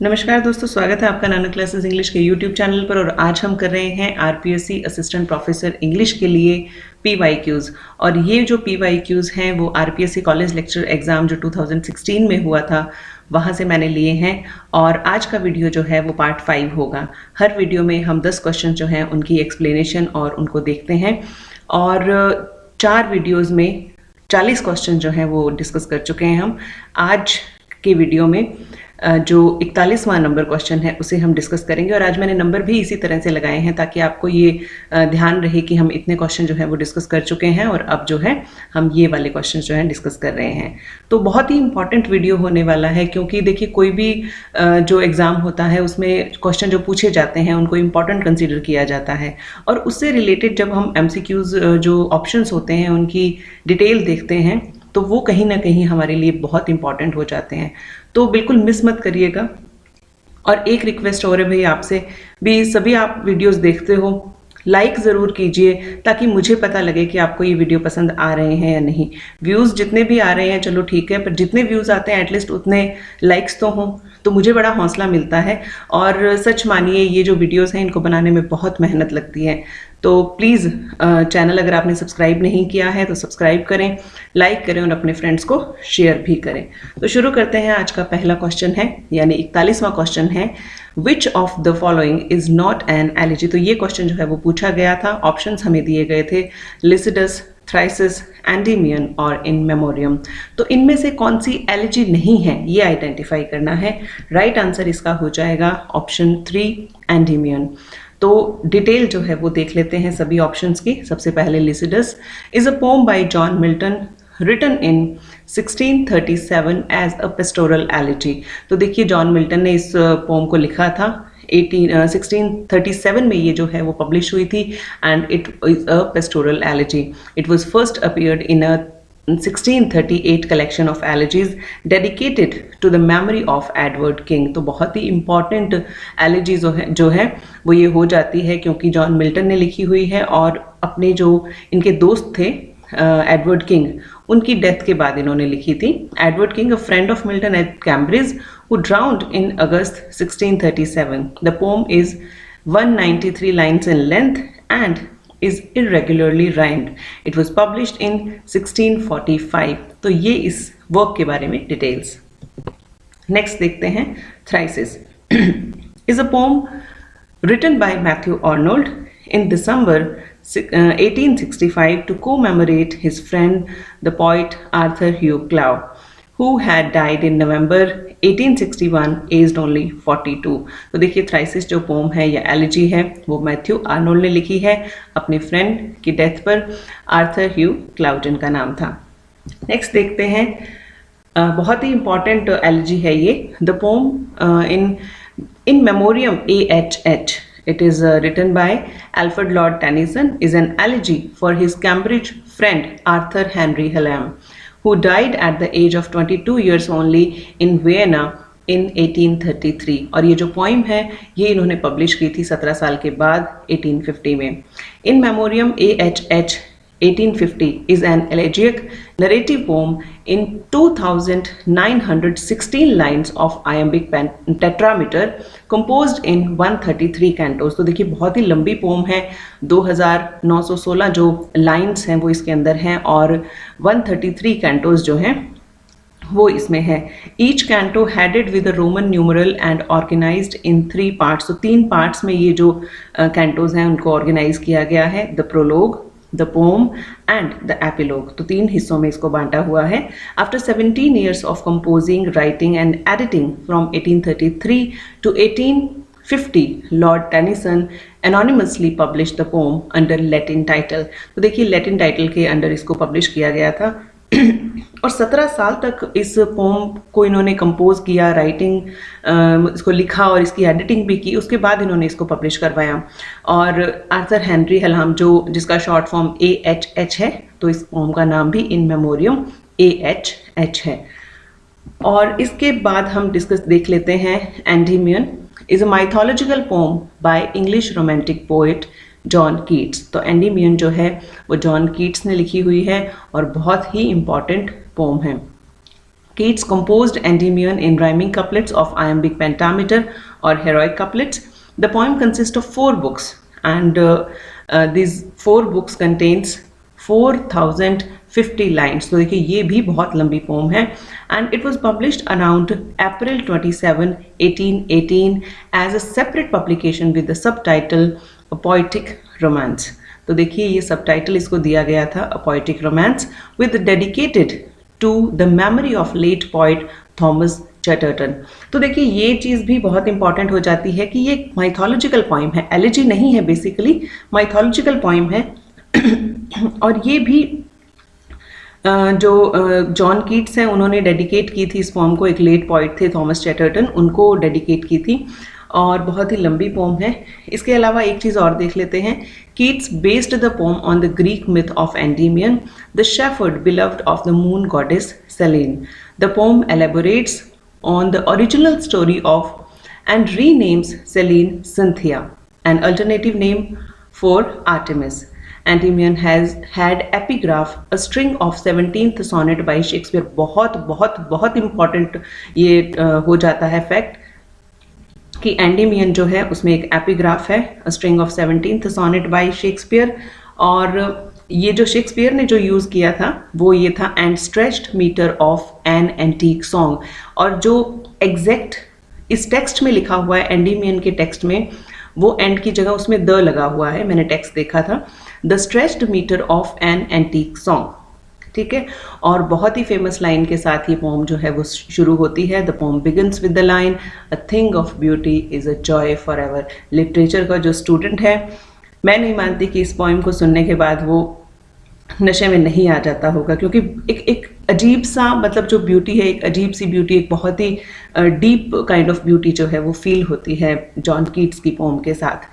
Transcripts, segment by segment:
नमस्कार दोस्तों, स्वागत है आपका नाना क्लासेस इंग्लिश के यूट्यूब चैनल पर। और आज हम कर रहे हैं आरपीएससी असिस्टेंट प्रोफेसर इंग्लिश के लिए PYQs। और ये जो PYQs हैं वो आरपीएससी कॉलेज लेक्चर एग्ज़ाम जो 2016 में हुआ था वहाँ से मैंने लिए हैं। और आज का वीडियो जो है वो पार्ट 5 होगा। हर वीडियो में हम 10 क्वेश्चन जो हैं उनकी एक्सप्लेनेशन और उनको देखते हैं। और 4 वीडियोज़ में 40 क्वेश्चन जो हैं वो डिस्कस कर चुके हैं हम। आज के वीडियो में जो 41वां नंबर क्वेश्चन है उसे हम डिस्कस करेंगे। और आज मैंने नंबर भी इसी तरह से लगाए हैं ताकि आपको ये ध्यान रहे कि हम इतने क्वेश्चन जो है वो डिस्कस कर चुके हैं और अब जो है हम ये वाले क्वेश्चन जो हैं डिस्कस कर रहे हैं। तो बहुत ही इंपॉर्टेंट वीडियो होने वाला है, क्योंकि देखिए कोई भी जो एग्ज़ाम होता है उसमें क्वेश्चन जो पूछे जाते हैं उनको इम्पॉर्टेंट कंसिडर किया जाता है। और उससे रिलेटेड जब हम MCQs जो ऑप्शंस होते हैं उनकी डिटेल देखते हैं तो वो कहीं ना कहीं हमारे लिए बहुत इंपॉर्टेंट हो जाते हैं। तो बिल्कुल मिस मत करिएगा। और एक रिक्वेस्ट और है भाई आपसे भी, सभी आप वीडियोस देखते हो लाइक ज़रूर कीजिए ताकि मुझे पता लगे कि आपको ये वीडियो पसंद आ रहे हैं या नहीं। व्यूज़ जितने भी आ रहे हैं चलो ठीक है, पर जितने व्यूज़ आते हैं एटलीस्ट उतने लाइक्स तो हों, तो मुझे बड़ा हौसला मिलता है। और सच मानिए ये जो वीडियोस हैं इनको बनाने में बहुत मेहनत लगती है। तो प्लीज़ चैनल अगर आपने सब्सक्राइब नहीं किया है तो सब्सक्राइब करें, लाइक करें और अपने फ्रेंड्स को शेयर भी करें। तो शुरू करते हैं। आज का पहला क्वेश्चन है यानी 41वां क्वेश्चन है, which of the following is not an elegy. तो ये क्वेश्चन जो है वो पूछा गया था। ऑप्शंस हमें दिए गए थे लिसिडस, थ्राइसिस, एंडीमियन और इन मेमोरियम। तो इनमें से कौन सी एलिजी नहीं है ये आइडेंटिफाई करना है। राइट आंसर इसका हो जाएगा ऑप्शन 3 एंडीमियन। तो डिटेल जो है वो देख लेते हैं सभी ऑप्शंस की। सबसे पहले Lycidas is a pome bye John Milton written in 1637 as a pastoral elegy। तो देखिए जॉन मिल्टन ने इस पोम को लिखा था 1637 में ये जो है वो पब्लिश हुई थी and it is a pastoral elegy. It was first appeared in a 1638 collection of elegies dedicated to the memory of Edward King। तो बहुत ही important elegy जो है वो ये हो जाती है क्योंकि जॉन मिल्टन ने लिखी हुई है और अपने जो इनके दोस्त थे एडवर्ड किंग, उनकी डेथ के बाद इन्होंने लिखी थी। Edward King, a friend of Milton at Cambridge, who drowned in August 1637। The poem is 193 lines in length and is irregularly rhymed. It was published in 1645। तो ये इस वर्क के बारे में डिटेल्स। नेक्स्ट देखते हैं Thyrsis is a poem written by Matthew Arnold in December 1865 to commemorate his friend the poet Arthur Hugh Clough, who had died in November 1861 aged only 42। तो देखिए थ्राइसिस जो पोम है या एलिजी है वो मैथ्यू आर्नोल्ड ने लिखी है अपने फ्रेंड की डेथ पर। आर्थर ह्यू क्लाउ जिनका नाम था। नेक्स्ट देखते हैं, बहुत ही इंपॉर्टेंट एलिजी है ये। The pome in memoriam AHH, it is written by Alfred Lord Tennyson, is an elegy for his Cambridge friend Arthur Henry Hallam, who died at the age of 22 years only in Vienna in 1833। और ये जो poem है ये इन्होंने publish की थी 17 साल के बाद 1850 में। In memoriam AHH 1850 is an elegiac narrative poem in 2916 lines of iambic tetrameter composed in 133 cantos। तो देखिए बहुत ही लंबी पोम है, 2916 जो लाइन्स हैं वो इसके अंदर हैं और 133 कैंटोज जो हैं वो इसमें है। Each canto headed with a Roman numeral and organised in 3 parts. तो 3 पार्ट्स में ये जो कैंटोज हैं उनको ऑर्गेनाइज किया गया है। The prologue, the pome and the epilogue. तो 3 हिस्सों में इसको बांटा हुआ है। After 17 years of composing, writing and editing from 1833 to 1850, Lord Tennyson anonymously published the poem under Latin title। तो देखिए लैटिन टाइटल के अंडर इसको पब्लिश किया गया था और 17 साल तक इस पोम को इन्होंने कंपोज किया, राइटिंग इसको लिखा और इसकी एडिटिंग भी की। उसके बाद इन्होंने इसको पब्लिश करवाया। और आर्थर हेनरी हलम जिसका शॉर्ट फॉर्म AHH है, तो इस पोम का नाम भी इन मेमोरियम AHH है। और इसके बाद हम डिस्कस देख लेते हैं Endymion is a mythological poem by English romantic poet John Keats. तो एंडीमियन जो है वो जॉन कीट्स ने लिखी हुई है और बहुत ही इम्पॉर्टेंट पोम है। Keats composed Endymion in rhyming couplets of iambic pentameter or heroic couplets. The poem consists of 4 books, and these 4 books contains 4050 lines. तो देखिए ये भी बहुत लंबी पोम है, and it was published around April 27, 1818 as a separate publication with the subtitle A Poetic Romance. तो देखिए ये सबटाइटल इसको दिया गया था, A Poetic Romance, with dedicated to the memory of late poet Thomas Chatterton. तो देखिए ये चीज़ भी बहुत इंपॉर्टेंट हो जाती है कि ये माइथोलॉजिकल पोइम है, एलिजी नहीं है, बेसिकली माइथोलॉजिकल पोइम है। और ये भी जो जॉन कीट्स हैं उन्होंने डेडिकेट की थी इस पोम को, एक लेट पोइट थे थॉमस चैटरटन, उनको डेडिकेट की थी, और बहुत ही लंबी पोम है। इसके अलावा एक चीज़ और देख लेते हैं। Keats based the poem on the Greek myth of Endymion, the shepherd beloved of the moon goddess Selene. The poem elaborates on the original story of and renames Selene Cynthia, an alternative name for Artemis. Endymion has had epigraph, a string of 17th sonnet by Shakespeare. बहुत बहुत बहुत important ये हो जाता है fact कि Endymion जो है उसमें एक एपिग्राफ है, a string of 17th sonnet by Shakespeare। और ये जो शेक्सपियर ने जो यूज़ किया था वो ये था and stretched metre of an antique song. और जो एग्जैक्ट इस टेक्स्ट में लिखा हुआ है, एंडीमियन के टेक्स्ट में, वो एंड की जगह उसमें द लगा हुआ है, मैंने टेक्स्ट देखा था, the stretched metre of an antique song, ठीक है। और बहुत ही फेमस लाइन के साथ ये पोम जो है वो शुरू होती है। The pome begins with the line a thing of beauty is a joy for ever. Literature का जो स्टूडेंट है, मैं नहीं मानती कि इस पोइम को सुनने के बाद वो नशे में नहीं आ जाता होगा, क्योंकि एक अजीब सा, मतलब जो ब्यूटी है, एक अजीब सी ब्यूटी, एक बहुत ही डीप काइंड ऑफ ब्यूटी जो है वो फील होती है जॉन कीट्स की पोम के साथ।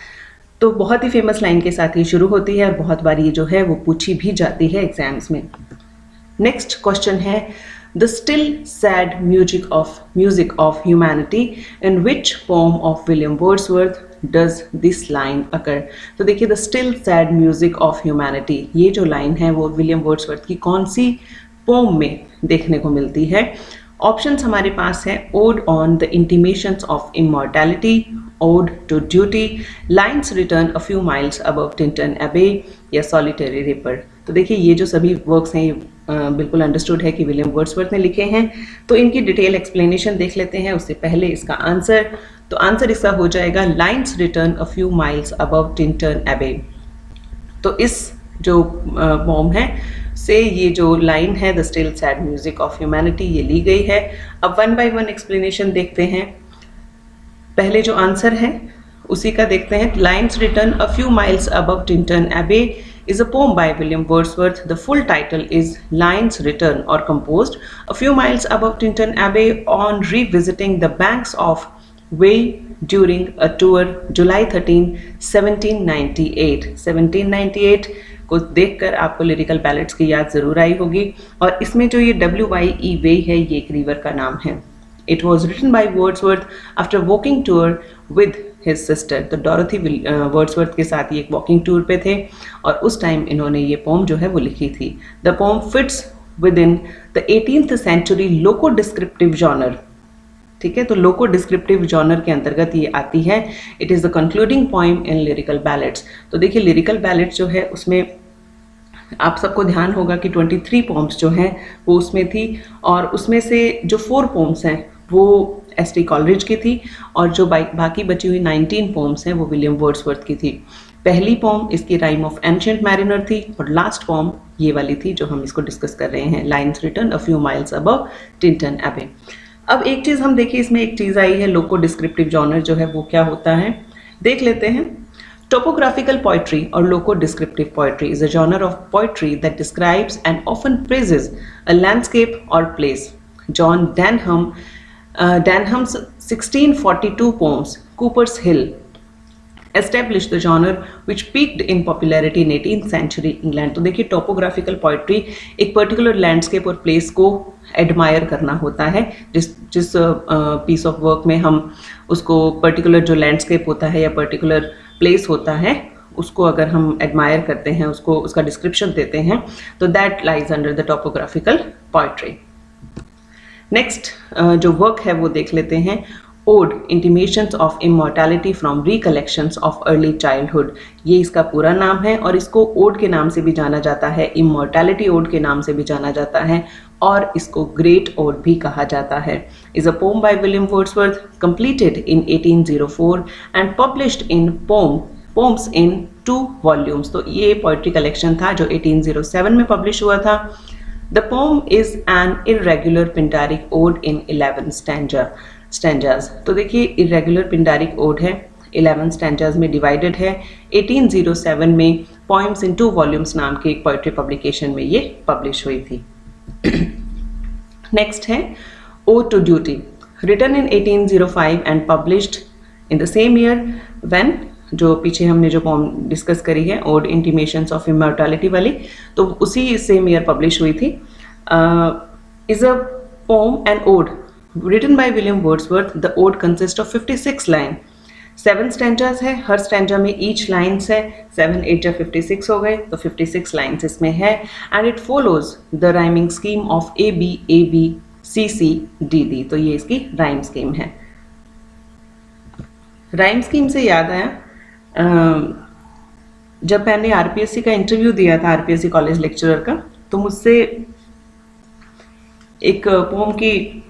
तो बहुत ही फेमस लाइन के साथ ये शुरू होती है और बहुत बार ये जो है वो पूछी भी जाती है एग्जाम्स में। नेक्स्ट क्वेश्चन है the still sad music of humanity in which poem of William Wordsworth does this line occur. तो देखिए the still sad music of humanity, ये जो लाइन है वो विलियम वर्ड्सवर्थ की कौन सी पोम में देखने को मिलती है। ऑप्शंस हमारे पास है ode on the intimations of immortality, ode to duty, lines written a few miles above Tintern Abbey, या सॉलिटरी रिपर। तो देखिए ये जो सभी वर्क्स हैं ये बिल्कुल अंडरस्टूड है कि विलियम वर्ड्सवर्थ ने लिखे हैं। तो इनकी डिटेल एक्सप्लेनेशन देख लेते हैं, उससे पहले इसका आंसर। तो आंसर इसका हो जाएगा lines written a few miles above Tintern एबे। तो इस जो पोम है से ये जो लाइन है the still sad music of humanity, ये ली गई है। अब 1 by 1 एक्सप्लेनेशन देखते हैं। पहले जो आंसर है उसी का देखते हैं। Lines written a few miles above Tintern एबे is a poem by William Wordsworth. The full title is Lines Written or Composed a Few Miles Above Tintern Abbey on Revisiting the Banks of Wey during a tour July 13, 1798. 1798 को देखकर आपको lyrical ballads की याद ज़रूर आई होगी। और इसमें जो ये WYE वे है, ये एक रिवर का नाम है। It was written by Wordsworth after walking tour with his sister. तो डॉरोथी वर्ड्सवर्थ के साथ ये एक वॉकिंग टूर पे थे और उस टाइम इन्होंने ये पोम जो है वो लिखी थी। The pome fits with in the 18th century loco descriptive genre, ठीक है। तो लोको डिस्क्रिप्टिव जॉनर के अंतर्गत ये आती है। It is the concluding poem in lyrical ballads. तो देखिए लिरिकल बैलेट्स जो है उसमें आप सबको ध्यान होगा कि 23 पोम्स जो हैं वो उसमें थी, और उसमें से जो 4 पोम्स हैं वो एस.टी. कॉलरिज की थी, और जो बाकी बची हुई 19 पोम्स हैं वो विलियम वर्ड्सवर्थ की थी। पहली पोम इसकी राइम ऑफ एंशिएंट मैरिनर थी, और लास्ट पोम ये वाली थी जो हम इसको डिस्कस कर रहे हैं, lines written a few miles above Tintern एबे। अब एक चीज़ हम देखिए, इसमें एक चीज़ आई है लोको डिस्क्रिप्टिव जॉनर जो है वो क्या होता है, देख लेते हैं। Topographical poetry or loco-descriptive poetry is a genre of poetry that describes and often praises a landscape or place. John Denham's 1642 poems, Cooper's Hill, established the genre which peaked in popularity in 18th century England. तो देखिए topographical poetry एक particular landscape और place को admire करना होता है। जिस piece of work में हम उसको पर्टिकुलर जो लैंडस्केप होता है या पर्टिकुलर प्लेस होता है उसको अगर हम एडमायर करते हैं, उसको उसका डिस्क्रिप्शन देते हैं, तो that lies under the topographical poetry. Next जो वर्क है वो देख लेते हैं, ode intimations of immortality from recollections of early childhood. ये इसका पूरा नाम है और इसको ओड के नाम से भी जाना जाता है, इमॉर्टैलिटी ओड के नाम से भी जाना जाता है और इसको ग्रेट ओड भी कहा जाता है। Is a pome bye William Wordsworth, completed in 1804 and published in poems in 2 volumes. तो ये पोइट्री कलेक्शन था जो 1807 में पब्लिश हुआ था। The poem is an irregular Pindaric ode in 11 stanzas। तो देखिए irregular Pindaric ode है, 11 stanzas में divided है। 1807 में Poems in 2 volumes नाम के एक poetry publication में ये publish हुई थी। Next है Ode to Duty, written in 1805 and published in the same year when, जो पीछे हमने जो पोम डिस्कस करी है ओड इंटीमेशंस ऑफ इमॉर्टैलिटी वाली, तो उसी सेम ईयर पब्लिश हुई थी। Is a poem and ode written by William Wordsworth. The ode consist of 56 line, 7 stanzas है, हर स्टैंजा में ईच लाइन्स है, 7 8 56 हो गए, तो 56 लाइन्स इसमें है। And it follows the rhyming scheme of AB CC DD। तो ये इसकी राइम स्कीम है। राइम स्कीम से याद आया, जब मैंने आरपीएससी का इंटरव्यू दिया था, आरपीएससी कॉलेज लेक्चरर का, तो मुझसे एक पोम की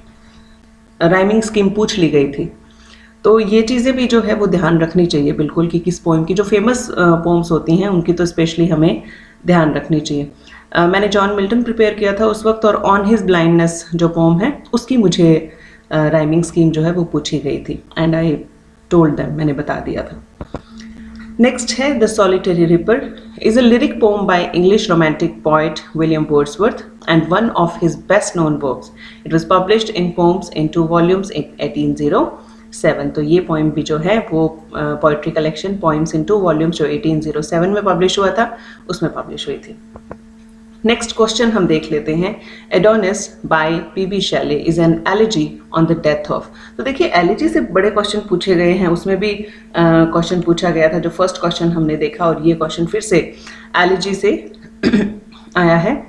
राइमिंग स्कीम पूछ ली गई थी। तो ये चीज़ें भी जो है वो ध्यान रखनी चाहिए बिल्कुल कि किस पोम की, जो फेमस पोम्स होती हैं उनकी तो स्पेशली हमें ध्यान रखनी चाहिए। मैंने जॉन मिल्टन प्रिपेयर किया था उस वक्त, और ऑन हिज ब्लाइंडनेस जो पोम है उसकी मुझे राइमिंग स्कीम जो है वो पूछी गई थी एंड आई टोल्ड देम, मैंने बता दिया था। नेक्स्ट है the solitary reaper, is a lyric poem by English romantic poet William Wordsworth and one of his best known works. It was published in poems in 2 volumes in 1807। तो ये poem भी जो है वो poetry collection poems in 2 volumes जो 1807 में publish हुआ था उसमें पब्लिश हुई थी। नेक्स्ट क्वेश्चन हम देख लेते हैं, Adonais by PB Shelley is an elegy on the death of. तो देखिए एलिजी से बड़े क्वेश्चन पूछे गए हैं, उसमें भी क्वेश्चन पूछा गया था जो फर्स्ट क्वेश्चन हमने देखा, और ये क्वेश्चन फिर से एलिजी से आया है।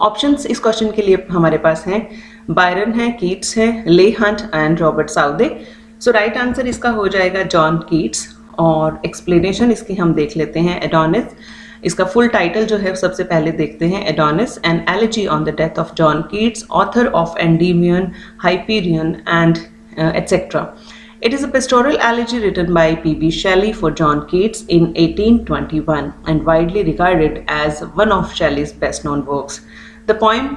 ऑप्शंस इस क्वेश्चन के लिए हमारे पास हैं, बायरन है, कीट्स है, ले Hunt and Robert Southey. So right answer इसका हो जाएगा जॉन कीट्स। और एक्सप्लेनेशन इसकी हम देख लेते हैं, एडोनिस, इसका फुल टाइटल जो है सबसे पहले देखते हैं, Adonis N elegy on the death of John Keats, author of Endymion, Hyperion and etcetera. It is a pastoral elegy written by P.B. Shelley for John Keats in 1821 and widely regarded as one of Shelley's best-known works. The poem,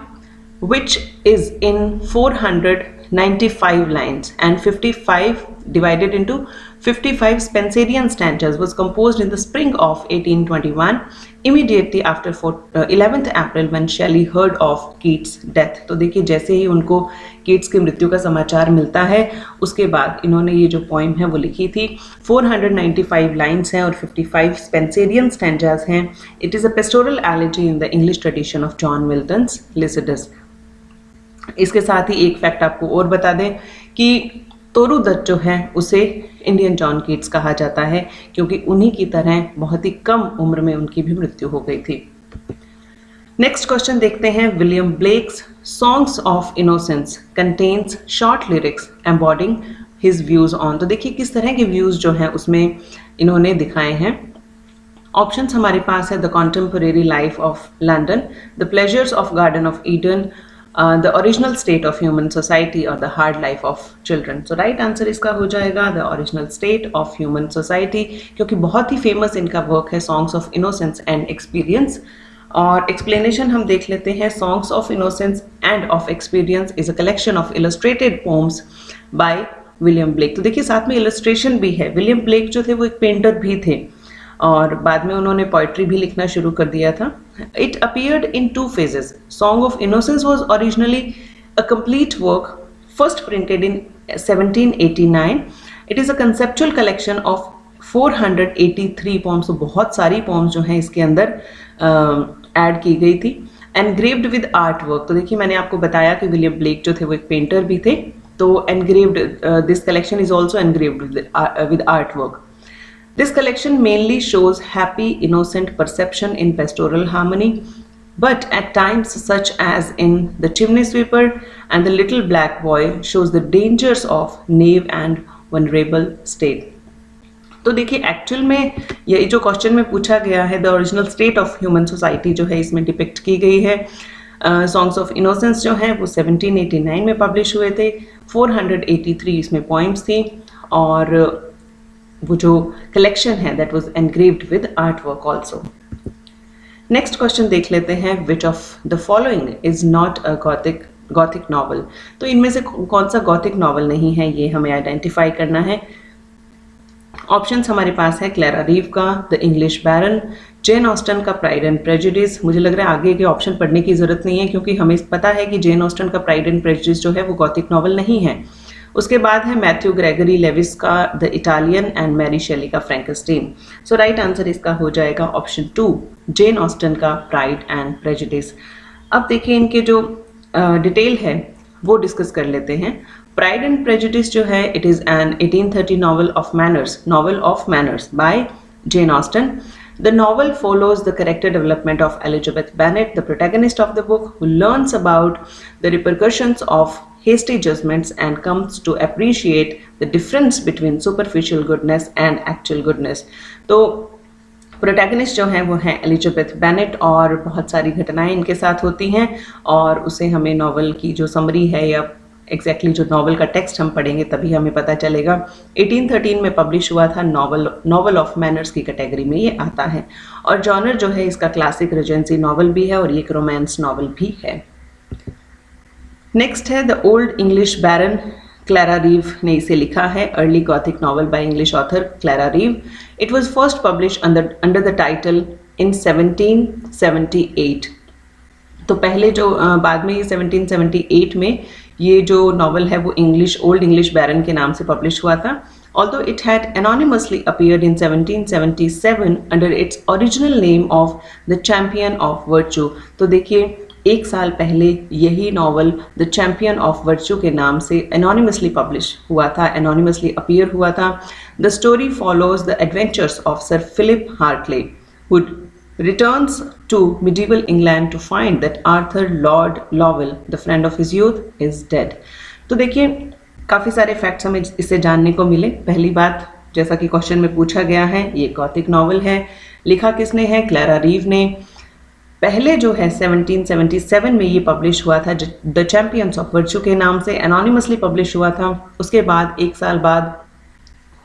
which is in 495 lines and 55 divided into 55 Spenserian stanzas, was composed in the spring of 1821, immediately after 11th April when Shelley heard of Keats' death. तो देखिए जैसे ही उनको Keats की मृत्यु का समाचार मिलता है उसके बाद इन्होंने ये जो पोइम है वो लिखी थी। 495 लाइन्स हैं और 55 स्पेंसेरियन स्टैंजास हैं। It is a pastoral elegy in the English tradition of John Milton's Lycidas. इसके साथ ही एक फैक्ट आपको और बता दें कि तोरू दत्त जो है उसे इंडियन जॉन कीट्स कहा जाता है क्योंकि उन्हीं की तरह बहुत ही कम उम्र में उनकी भी मृत्यु हो गई थी। नेक्स्ट क्वेश्चन देखते हैं, William Blake's songs of innocence contains short lyrics embodying his views on. तो देखिए किस तरह के व्यूज जो हैं उसमें इन्होंने दिखाए हैं। ऑप्शंस हमारे पास है, the contemporary life of London, the pleasures of garden of Eden, the original state of human society और the hard life of children. So right answer इसका हो जाएगा the original state of human society, क्योंकि बहुत ही famous इनका work है songs of innocence and experience. और एक्सप्लेनेशन हम देख लेते हैं, songs of innocence and of experience is a collection of illustrated poems by William Blake. तो देखिए साथ में इलस्ट्रेशन भी है। विलियम ब्लेक जो थे वो एक पेंटर भी थे और बाद में उन्होंने पोइट्री भी लिखना शुरू कर दिया था। It appeared in 2 phases. Song of Innocence was originally a complete work, first printed in 1789. It is a conceptual collection of 483 poems. तो बहुत सारी poems जो हैं इसके अंदर ऐड की गई थी। Engraved with artwork. तो देखिए मैंने आपको बताया कि विलियम ब्लेक जो थे वो एक पेंटर भी थे, तो engraved this collection is also engraved with artwork. This collection mainly shows happy, innocent perception in pastoral harmony. but at times such as in The Chimney Sweeper and The Little Black Boy shows the dangers of naive and vulnerable state. तो देखिए actual में ये जो question में पूछा गया है, the original state of human society जो है इसमें डिपिक्ट की गई है। सॉन्ग्स ऑफ इनोसेंस जो हैं वो 1789 में पब्लिश हुए थे। 483 इसमें पोइम्स थी और वो जो कलेक्शन है that was engraved with art work also. Next question देख लेते हैं, which of the following is not a Gothic novel. तो इनमें से कौन सा गॉथिक नॉवल नहीं है ये हमें आइडेंटिफाई करना है। ऑप्शंस हमारे पास है क्लैरा रीव का the English Baron, Jane Austen का प्राइड एंड प्रेजुडिस। मुझे लग रहा है आगे के ऑप्शन पढ़ने की जरूरत नहीं है क्योंकि हमें पता है कि जेन ऑस्टन का प्राइड एंड प्रेजुडिस जो है वो गॉथिक नॉवल नहीं है। उसके बाद है मैथ्यू ग्रेगरी लेविस का the Italian and Mary Shelley का फ्रैंकेस्टीन। सो राइट आंसर इसका हो जाएगा ऑप्शन 2 जेन ऑस्टन का प्राइड एंड प्रेजुडिस। अब देखिए इनके जो डिटेल है वो डिस्कस कर लेते हैं। प्राइड एंड प्रेजुडिस जो है it is an 1830 novel of manners by Jane Austen. The novel follows the character development of Elizabeth Bennet, the protagonist of the book, who learns about the repercussions of hasty judgments and comes to appreciate the difference between superficial goodness and actual goodness. तो protagonist जो हैं वो हैं Elizabeth Bennet और बहुत सारी घटनाएं इनके साथ होती हैं और उसे हमें नॉवल की जो समरी है या एग्जैक्टली जो नॉवल का टेक्स्ट हम पढ़ेंगे तभी हमें पता चलेगा। 1813 में पब्लिश हुआ था, नॉवल ऑफ मैनर्स की कैटेगरी में ये आता है और जॉनर जो है इसका क्लासिक रीजेंसी नॉवल भी है और ये एक रोमांस नॉवल भी है। नेक्स्ट है the old English baron, Clara Reeve ने इसे लिखा है, early gothic novel by English author Clara Reeve. It was first publish under the title in 1778। तो पहले जो बाद में ये 1778 में ये जो नॉवल है वो ओल्ड इंग्लिश बैरन के नाम से पब्लिश हुआ था। Although it had anonymously appeared in 1777 under its original name of The Champion of Virtue। तो देखिए एक साल पहले यही novel the champion of virtue के नाम से एनोनिमसली पब्लिश हुआ था, एनोनिमसली अपीयर हुआ था। The story follows the adventures of Sir Philip Hartley who returns to medieval England to find that Arthur Lord Lowell, the friend of his youth, is dead। तो देखिए काफ़ी सारे facts हमें इससे जानने को मिले। पहली बात, जैसा कि क्वेश्चन में पूछा गया है, ये गॉथिक नॉवल है, लिखा किसने है? क्लैरा रीव ने। पहले जो है 1777 में ये पब्लिश हुआ था, द चैम्पियंस ऑफ वर्च्यू के नाम से एनोनिमसली पब्लिश हुआ था। उसके बाद एक साल बाद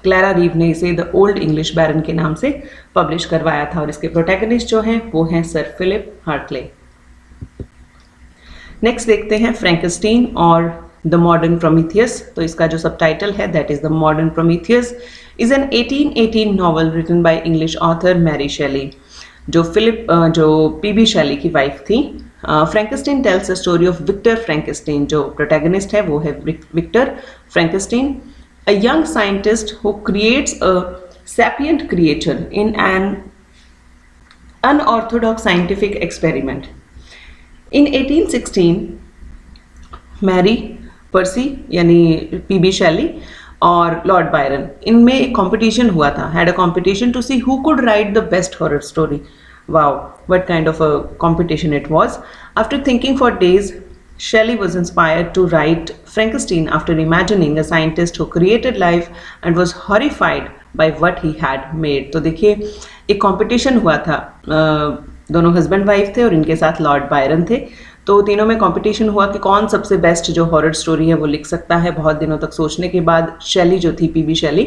क्लैरा रीव ने इसे द ओल्ड इंग्लिश बैरन के नाम से पब्लिश करवाया था और इसके प्रोटैगनिस्ट जो हैं वो हैं सर फिलिप हार्टले। नेक्स्ट देखते हैं फ्रैंकेस्टीन और द मॉडर्न प्रोमीथियस। तो इसका जो सबटाइटल है that is the modern Prometheus is an 1818 novel written by English author Mary Shelley, जो पीबी शेली की वाइफ थी। Frankenstein tells the story of Victor Frankenstein. जो प्रोटैगनिस्ट है वो है Victor Frankenstein, a young scientist who creates a sapient creature in an unorthodox scientific experiment. In 1816, Mary पर्सी यानी PB शेली और Lord Byron, इनमें एक कंपटीशन हुआ था, had a competition to see who could write the best horror story. Wow, what kind of a competition it was. After thinking for days, Shelley was inspired to write Frankenstein after imagining a scientist who created life and was horrified by what he had made। तो देखिए एक competition हुआ था, दोनों husband wife थे और इनके साथ लॉर्ड बायरन थे। तो तीनों में कंपटीशन हुआ कि कौन सबसे बेस्ट जो हॉरर स्टोरी है वो लिख सकता है। बहुत दिनों तक सोचने के बाद शेली जो थी, पीबी शेली,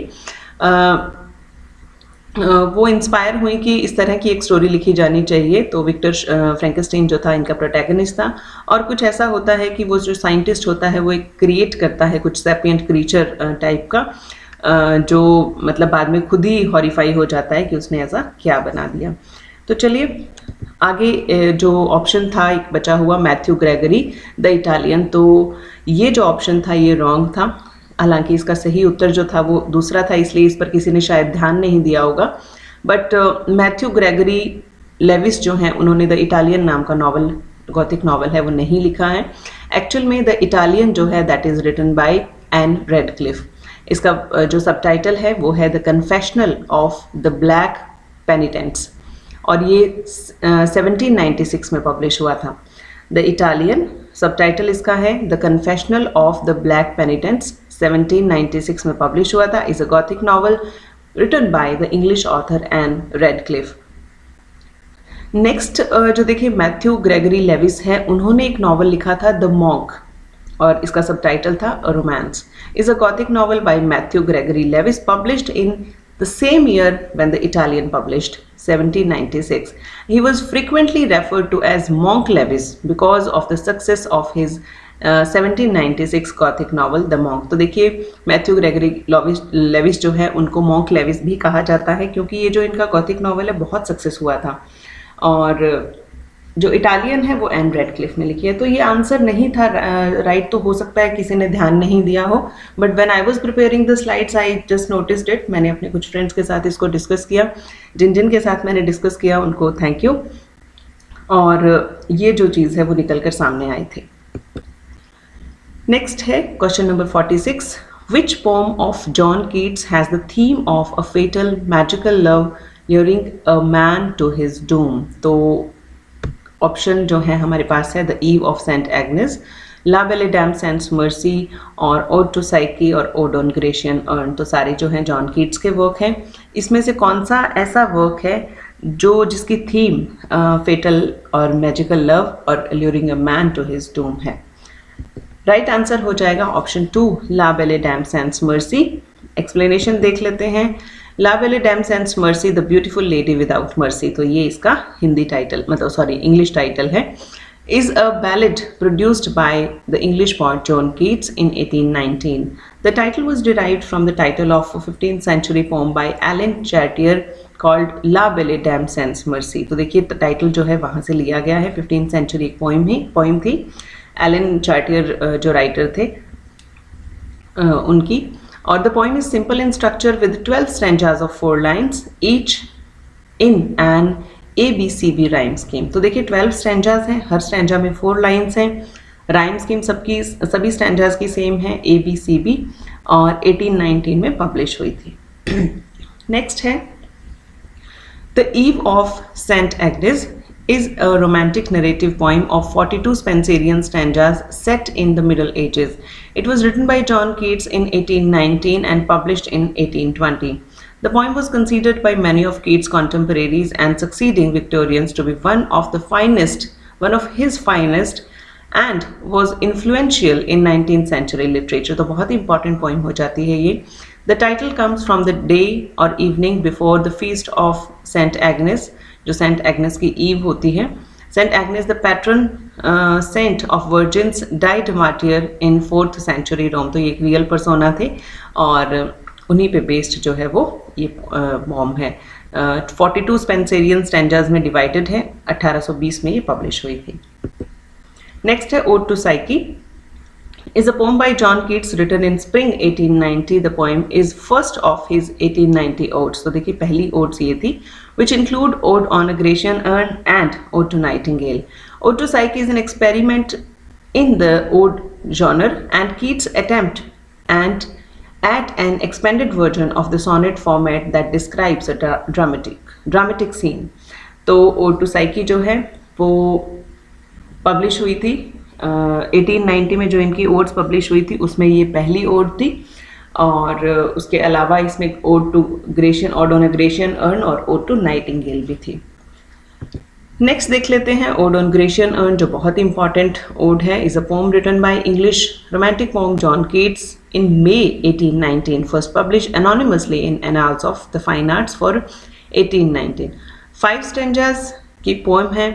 वो इंस्पायर हुई कि इस तरह की एक स्टोरी लिखी जानी चाहिए। तो विक्टर फ्रैंकेस्टीन जो था इनका प्रोटैगनिस्ट था और कुछ ऐसा होता है कि वो जो साइंटिस्ट होता है वो एक क्रिएट करता है कुछ सैपिएंट क्रीचर टाइप का, जो मतलब बाद में खुद ही हॉरिफाई हो जाता है कि उसने ऐसा क्या बना दिया। तो चलिए आगे जो ऑप्शन था एक बचा हुआ मैथ्यू ग्रेगरी द इटालियन। तो ये जो ऑप्शन था ये रॉन्ग था, हालांकि इसका सही उत्तर जो था वो दूसरा था, इसलिए इस पर किसी ने शायद ध्यान नहीं दिया होगा। बट मैथ्यू ग्रेगरी लेविस जो हैं उन्होंने द इटालियन नाम का नॉवल, गॉथिक नॉवल है, वो नहीं लिखा है। एक्चुअल में द इटालियन जो है that is written by Ann Radcliffe. इसका जो सबटाइटल है वो है the confessional of the black penitents. और ये 1796 में पब्लिश हुआ था। द इटालियन, सबटाइटल इसका है the confessional of the black penitents, 1796 में पब्लिश हुआ था, is a Gothic novel written by the English author Ann Radcliffe. Next जो देखिए मैथ्यू ग्रेगरी लेविस है, उन्होंने एक नॉवल लिखा था द मॉन्क और इसका सबटाइटल था romance, is a Gothic novel by Matthew Gregory Lewis published in the same year when the Italian published, 1796. He was frequently referred to as Monk Lewis because of the success of his 1796 Gothic novel The Monk. तो देखिए Matthew Gregory Levi's जो है उनको monk Levi's भी कहा जाता है क्योंकि ये जो इनका गॉथिक नॉवल है बहुत सक्सेस हुआ था। और जो इटालियन है वो एन रेडक्लिफ ने लिखी है। तो ये आंसर नहीं था राइट, तो हो सकता है किसी ने ध्यान नहीं दिया हो, but when I was preparing the slides I just noticed it. मैंने अपने कुछ फ्रेंड्स के साथ इसको डिस्कस किया, जिन जिन के साथ मैंने डिस्कस किया उनको थैंक यू, और ये जो चीज़ है वो निकल कर सामने आई थी। नेक्स्ट है question number 46, which poem of John Keats has the theme of a fatal magical love luring a man to his doom. तो ऑप्शन जो है हमारे पास है the eve of Saint Agnes, La Belle Dame sans Merci और ode to Psyche और ode on Grecian urn. तो सारे जो हैं जॉन कीट्स के वर्क हैं। इसमें से कौन सा ऐसा वर्क है जो जिसकी थीम फेटल और मैजिकल लव और luring a man to his doom है? राइट आंसर हो जाएगा ऑप्शन 2 ला Belle Dame sans mercy. Explanation देख लेते हैं। La Belle Dame sans Merci the beautiful lady without mercy, तो ये इसका हिंदी टाइटल मतलब सॉरी इंग्लिश टाइटल है, is a ballad produced by the English poet John Keats in 1819. The title was derived from the title of a 15th century poem by Alan Chartier called La Belle Dame Sans Mercy. तो देखिए title जो है वहाँ से लिया गया है, 15th century एक पोइम थी, एलन चार्टियर जो राइटर थे उनकी। और the poem is simple in structure with 12 stanzas of 4 lines each in an ABCB rhyme scheme. तो देखिए 12 स्टैंजाज हैं, हर स्टैंजा में 4 लाइन्स हैं। राइम स्कीम सभी स्टैंजाज की सेम है ABCB और 1819 में पब्लिश हुई थी। नेक्स्ट है the eve of Saint Agnes is a romantic narrative poem of 42 Spenserian stanzas set in the Middle Ages. It was written by John Keats in 1819 and published in 1820. The poem was considered by many of Keats' contemporaries and succeeding Victorians to be one of his finest, and was influential in 19th century literature. तो बहुत ही important poem हो जाती है ये। The title comes from the day or evening before the feast of Saint Agnes, जो Saint Agnes की eve होती है। Saint Agnes the patron saint of virgins died martyr in 4th century Rome. तो ये एक रियल पर्सोना थे और उन्हीं पे बेस्ड जो है वो ये पोम है। 42 स्पेंसेरियन स्टैंजाज में डिवाइडेड है, 1820 में ये पब्लिश हुई थी। नेक्स्ट है ode to Psyche is a poem by John Keats written in spring 1890. The poem is first of his 1890 odes. तो देखिए पहली odes ये थी, which include Ode on a Grecian Urn and Ode to Nightingale. Ode to Psyche is an experiment in the ode genre and Keats' attempt and at an expanded version of the sonnet format that describes a dramatic scene. तो Ode to Psyche जो है वो publish हुई थी 1890 में। जो इनकी odds publish हुई थी उसमें ये पहली ओड थी, और उसके अलावा इसमें ode to Grecian, ode on a Grecian urn और ओड टू नाइटिंगेल भी थी। नेक्स्ट देख लेते हैं ओड ऑन ग्रेशियन अर्न, जो बहुत ही इंपॉर्टेंट ओड है। Is a poem written by English romantic poem John Keats in May 1819, first publish anonymously in annals of the fine arts for 1819। 5 stanzas की पोम है,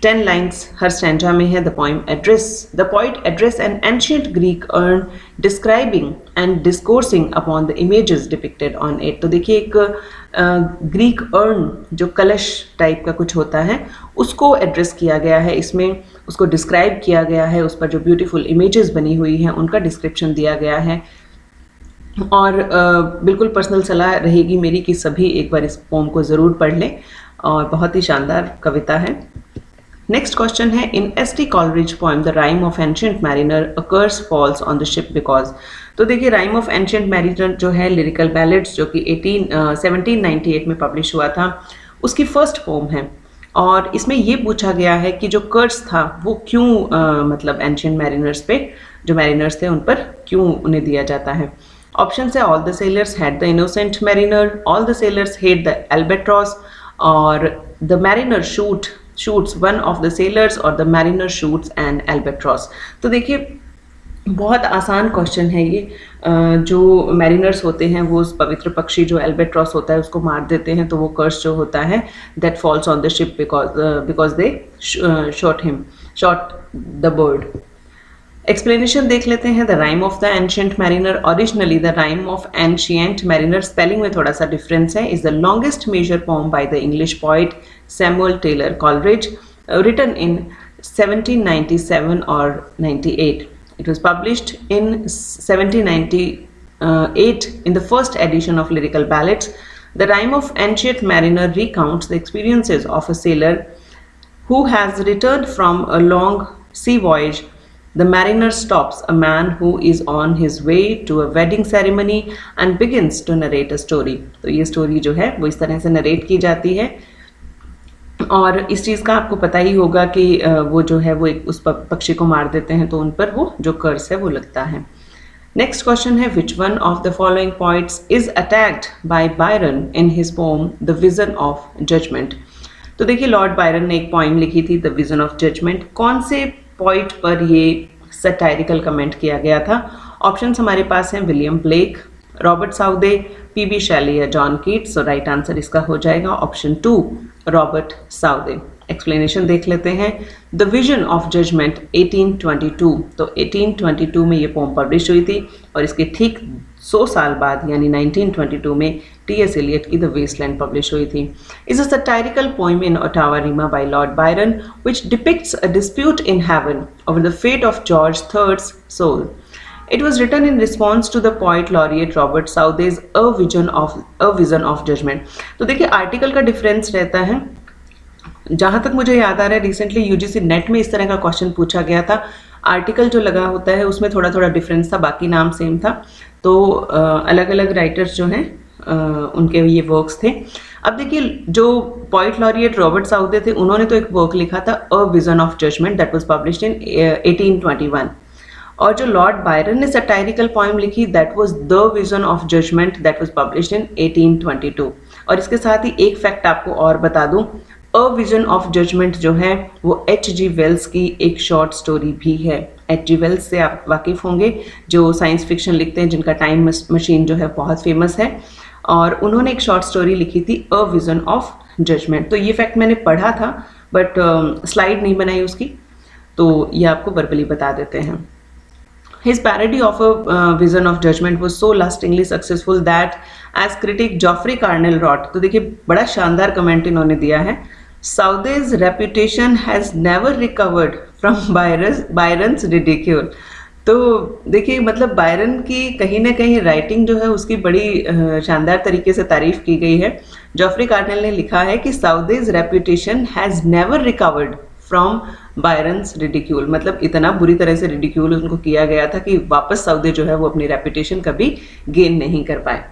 10 lines हर stanza में है। The poet address an ancient Greek urn describing and discoursing upon the images depicted on it. तो देखिए एक Greek earn जो कलश टाइप का कुछ होता है उसको एड्रेस किया गया है इसमें, उसको डिस्क्राइब किया गया है, उस पर जो ब्यूटीफुल इमेजेस बनी हुई हैं उनका डिस्क्रिप्शन दिया गया है। और बिल्कुल पर्सनल सलाह रहेगी मेरी कि सभी एक बार इस पोम को ज़रूर पढ़ लें, और बहुत ही शानदार कविता है। नेक्स्ट क्वेश्चन है in S T. Coleridge poem the rime of ancient mariner occurs falls on the ship because. तो देखिए राइम ऑफ एंशिएंट मैरिनर जो है लिरिकल बैलेड्स जो कि 1798 में पब्लिश हुआ था, उसकी फर्स्ट पोम है और इसमें ये पूछा गया है कि जो कर्स था वो क्यों मतलब एंशिएंट मैरिनर्स पे, जो मैरिनर्स थे उन पर क्यों उन्हें दिया जाता है। ऑप्शन है all the sailors had the innocent mariner, all the sailors hate the albatross, और the mariner shoots one of the sailors, और the mariner shoots an albatross. तो देखिए बहुत आसान क्वेश्चन है ये। जो मैरिनर्स होते हैं वो उस पवित्र पक्षी जो एल्बेट्रॉस होता है उसको मार देते हैं, तो वो कर्स जो होता है that falls on the ship because they shot the bird. Explanation देख लेते हैं। The rime of the ancient mariner, originally the rime of ancient mariner, spelling में थोड़ा सा डिफरेंस है, is the longest major poem by the English poet Samuel Taylor Coleridge, written in 1797 और 98. It was published in 1798 in the first edition of Lyrical Ballads. The Rime of Ancient Mariner recounts the experiences of a sailor who has returned from a long sea voyage. The mariner stops a man who is on his way to a wedding ceremony and begins to narrate a story. तो ये story जो है वो इस तरह से narrate की जाती है। और इस चीज़ का आपको पता ही होगा कि वो जो है वो उस पक्षी को मार देते हैं तो उन पर वो जो कर्स है वो लगता है। नेक्स्ट क्वेश्चन है which one of the following points is attacked by Byron in his poem the vision of judgement. तो देखिए लॉर्ड बायरन ने एक पोइम लिखी थी द विजन ऑफ जजमेंट। कौन से पॉइंट पर ये सटायरिकल कमेंट किया गया था? ऑप्शंस हमारे पास हैं William Blake, Robert Southey, PB Shelley या John Keats. So right answer इसका हो जाएगा ऑप्शन 2 रॉबर्ट साउदे। एक्सप्लेनेशन देख लेते हैं। द विजन ऑफ जजमेंट 1822, तो 1822 में ये पोम पब्लिश हुई थी और इसके ठीक 100 साल बाद यानी 1922 में टी.एस. एलियट की द वेस्टलैंड पब्लिश हुई थी। Is a satirical poem in ottava rima by Lord Byron which depicts a dispute in heaven over the fate of George III's सोल। It was written in response to the poet laureate Robert Southey's A Vision of Judgment। तो देखिए article का difference रहता है। जहाँ तक मुझे याद आ रहा है रिसेंटली यूजीसी नेट में इस तरह का क्वेश्चन पूछा गया था। आर्टिकल जो लगा होता है उसमें थोड़ा थोड़ा डिफरेंस था, बाकी नाम सेम था। तो अलग अलग राइटर्स जो हैं उनके ये वर्क्स थे। अब देखिए जो पोइट लॉरिएट रॉबर्ट साउदे थे उन्होंने तो एक वर्क लिखा था a vision of judgement that was published in 1821, और जो लॉर्ड बायरन ने सटायरिकल पोइम लिखी that was the vision of judgement that was published in 1822। और इसके साथ ही एक फैक्ट आपको और बता दूं, अ विजन ऑफ जजमेंट जो है वो H.G. वेल्स की एक शॉर्ट स्टोरी भी है। H.G. वेल्स से आप वाकिफ़ होंगे जो साइंस फिक्शन लिखते हैं, जिनका टाइम मशीन जो है बहुत फेमस है, और उन्होंने एक शॉर्ट स्टोरी लिखी थी अ विजन ऑफ जजमेंट। तो ये फैक्ट मैंने पढ़ा था बट स्लाइड नहीं बनाई उसकी, तो ये आपको वर्बली बता देते हैं। His parody of a vision of judgment was so lastingly successful that, as critic Geoffrey Carnell wrote, तो देखिए बड़ा शानदार कमेंट इन्होंने दिया है, Southey's reputation has never recovered from Byron's ridicule। तो देखिए मतलब बायरन की कहीं ना कहीं राइटिंग जो है उसकी बड़ी शानदार तरीके से तारीफ की गई है। जॉफ्री कार्नेल ने लिखा है कि Southey's reputation has never recovered from Byron's ridicule, मतलब इतना बुरी तरह से रिडिक्यूल उनको किया गया था कि वापस साउदे जो है वो अपनी रेपुटेशन कभी गेन नहीं कर पाए।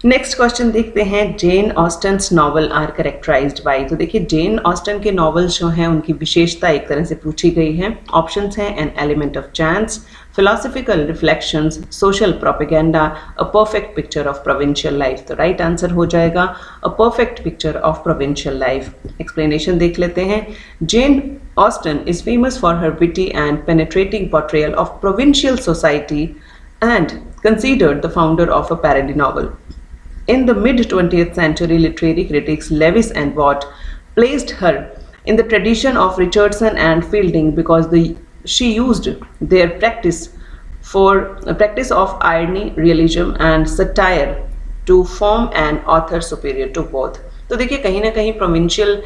नेक्स्ट क्वेश्चन देखते हैं, जेन ऑस्टन्स नॉवल आर कैरेक्टराइज्ड बाय। तो देखिए जेन ऑस्टन के नॉवल्स जो हैं उनकी विशेषता एक तरह से पूछी गई है। ऑप्शंस हैं an element of chance, philosophical reflections, social propaganda, a perfect picture of provincial life. तो राइट आंसर हो जाएगा a perfect picture of provincial life. Explanation देख लेते हैं। Jane Austen is famous for her witty and penetrating portrayal of provincial society and considered the founder of a parody novel. In the mid-20th century, literary critics Lewis and Watt placed her in the tradition of Richardson and Fielding because she used their practice of irony, realism and satire to form an author superior to both। तो देखिए कहीं ना कहीं provincial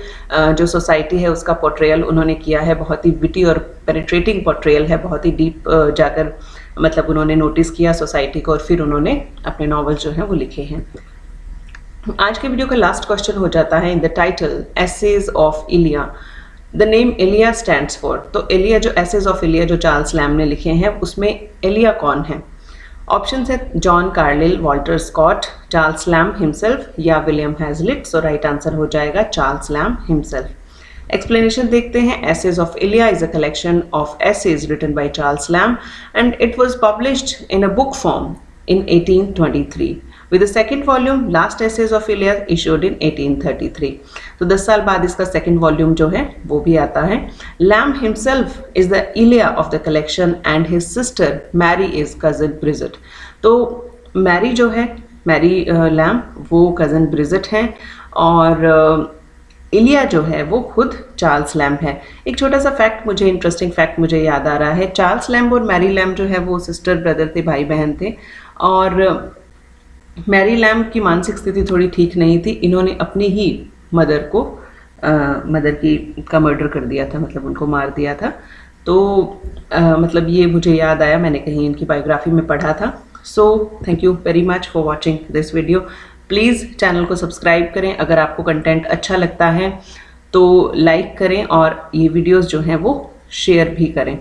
जो society है उसका portrayal उन्होंने किया है, बहुत ही विटी और पेनिट्रेटिंग पोर्ट्रेयल है, बहुत ही डीप जाकर मतलब उन्होंने नोटिस किया सोसाइटी को और फिर उन्होंने अपने नॉवल जो हैं वो लिखे हैं। आज के वीडियो का लास्ट क्वेश्चन हो जाता है in the title essays of Elia the name Elia stands for. तो एलिया जो एसेज ऑफ इलिया जो चार्ल्स लैम ने लिखे हैं उसमें एलिया कौन है? ऑप्शन है John Carlyle, Walter Scott, Charles Lamb himself या William Hazlitt. So right answer हो जाएगा चार्ल्स लैम्ब हिमसेल्फ। एक्सप्लेनेशन देखते हैं। Essays of Elia is a collection of essays written by Charles Lamb and it was published in a book form in 1823 with the second volume Last Essays of Iliad issued in 1833। तो 10 साल बाद इसका second volume जो है वो भी आता है। Lamb himself is the Ilia of the collection and his sister Mary is cousin Bridget। तो मैरी जो है, मैरी लैम्ब वो कज़न ब्रिजेट हैं और इलिया जो है वो खुद चार्ल्स लैम्ब है। एक छोटा सा फैक्ट मुझे, इंटरेस्टिंग फैक्ट मुझे याद आ रहा है। चार्ल्स लैम्ब और मैरी लैम्ब जो है वो सिस्टर ब्रदर थे, भाई बहन थे और मैरी लैम्ब की मानसिक स्थिति थोड़ी ठीक नहीं थी। इन्होंने अपनी ही मदर का मर्डर कर दिया था, मतलब उनको मार दिया था। तो मतलब ये मुझे याद आया, मैंने कहीं इनकी बायोग्राफी में पढ़ा था। So thank you very much for watching this video. Please channel को सब्सक्राइब करें। अगर आपको कंटेंट अच्छा लगता है तो लाइक करें और ये वीडियोस जो हैं वो शेयर भी करें।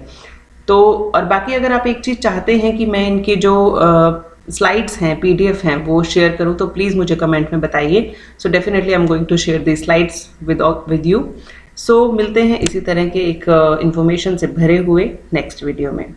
तो और बाकी अगर आप एक चीज़ चाहते हैं कि मैं इनके जो स्लाइड्स हैं, PDF हैं, वो शेयर करूं तो प्लीज़ मुझे कमेंट में बताइए। So definitely I am going to share the slides with you. So मिलते हैं इसी तरह के एक इन्फॉर्मेशन से भरे हुए नेक्स्ट वीडियो में।